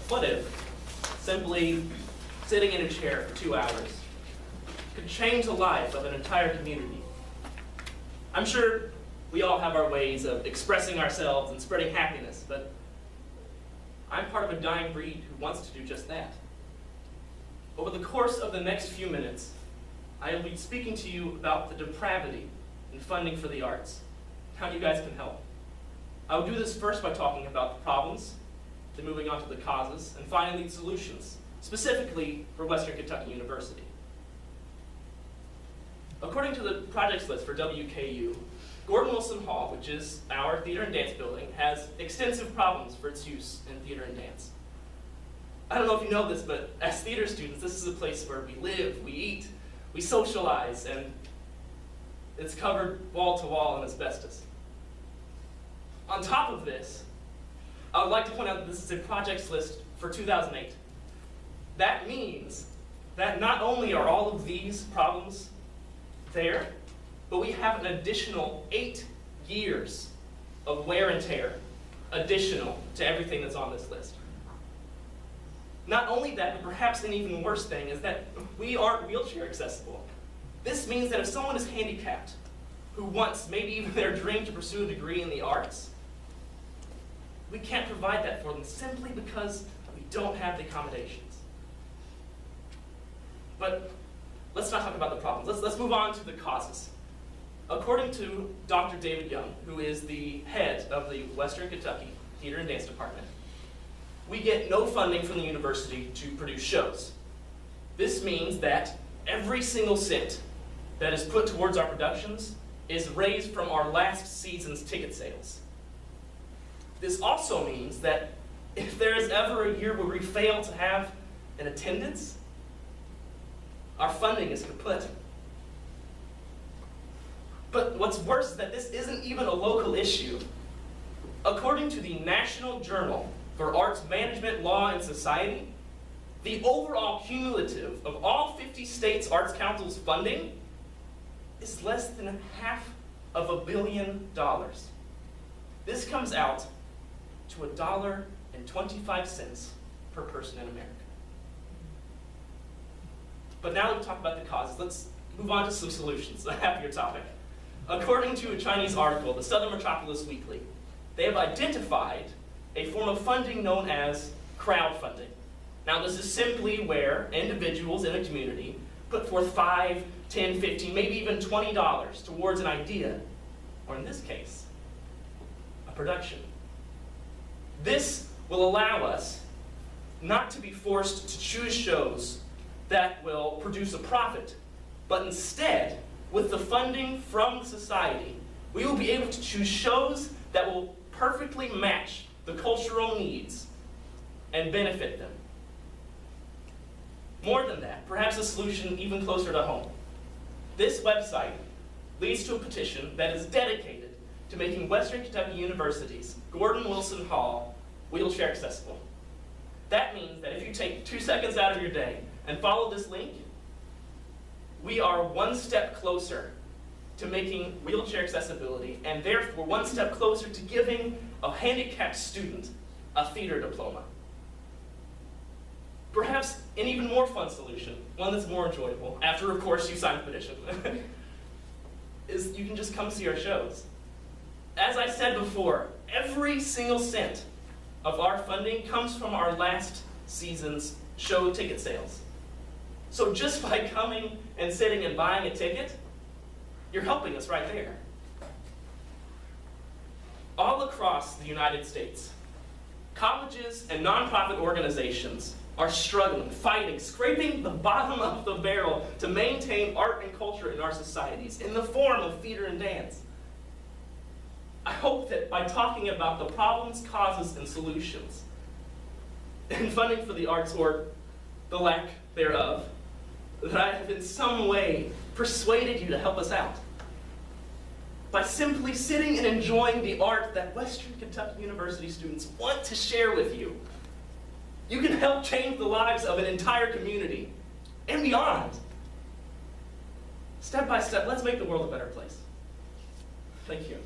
What if simply sitting in a chair for 2 hours could change the life of an entire community? I'm sure we all have our ways of expressing ourselves and spreading happiness, but I'm part of a dying breed who wants to do just that. Over the course of the next few minutes, I will be speaking to you about the depravity in funding for the arts, how you guys can help. I will do this first by talking about the problems, then moving on to the causes, and finally the solutions, specifically for Western Kentucky University. According to the projects list for WKU, Gordon Wilson Hall, which is our theater and dance building, has extensive problems for its use in theater and dance. I don't know if you know this, but as theater students, this is a place where we live, we eat, we socialize, and it's covered wall to wall in asbestos. On top of this, I would like to point out that this is a projects list for 2008. That means that not only are all of these problems there, but we have an additional 8 years of wear and tear additional to everything that's on this list. Not only that, but perhaps an even worse thing is that we aren't wheelchair accessible. This means that if someone is handicapped, who wants maybe even their dream to pursue a degree in the arts, we can't provide that for them simply because we don't have the accommodations. But let's not talk about the problems. Let's move on to the causes. According to Dr. David Young, who is the head of the Western Kentucky Theater and Dance Department, we get no funding from the university to produce shows. This means that every single cent that is put towards our productions is raised from our last season's ticket sales. This also means that if there is ever a year where we fail to have an attendance, our funding is kaput. But what's worse is that this isn't even a local issue. According to the National Journal for Arts Management, Law, and Society, the overall cumulative of all 50 states' arts councils' funding is less than $500 million. This comes out to $1.25 per person in America. But now that we've talked about the causes, let's move on to some solutions, a happier topic. According to a Chinese article, the Southern Metropolis Weekly, they have identified a form of funding known as crowdfunding. Now, this is simply where individuals in a community put forth $5, $10, $15, maybe even $20 towards an idea, or in this case, a production. This will allow us not to be forced to choose shows that will produce a profit, but instead, with the funding from society, we will be able to choose shows that will perfectly match the cultural needs and benefit them. More than that, perhaps a solution even closer to home. This website leads to a petition that is dedicated to making Western Kentucky University's Gordon Wilson Hall wheelchair accessible. That means that if you take 2 seconds out of your day and follow this link, we are one step closer to making wheelchair accessibility, and therefore one step closer to giving a handicapped student a theater diploma. Perhaps an even more fun solution, one that's more enjoyable, after of course you sign the petition, is you can just come see our shows. As I said before, every single cent of our funding comes from our last season's show ticket sales. So just by coming and sitting and buying a ticket, you're helping us right there. All across the United States, colleges and nonprofit organizations are struggling, fighting, scraping the bottom of the barrel to maintain art and culture in our societies in the form of theater and dance. I hope that by talking about the problems, causes, and solutions in funding for the arts, or the lack thereof, that I have in some way persuaded you to help us out. By simply sitting and enjoying the art that Western Kentucky University students want to share with you, you can help change the lives of an entire community and beyond. Step by step, let's make the world a better place. Thank you.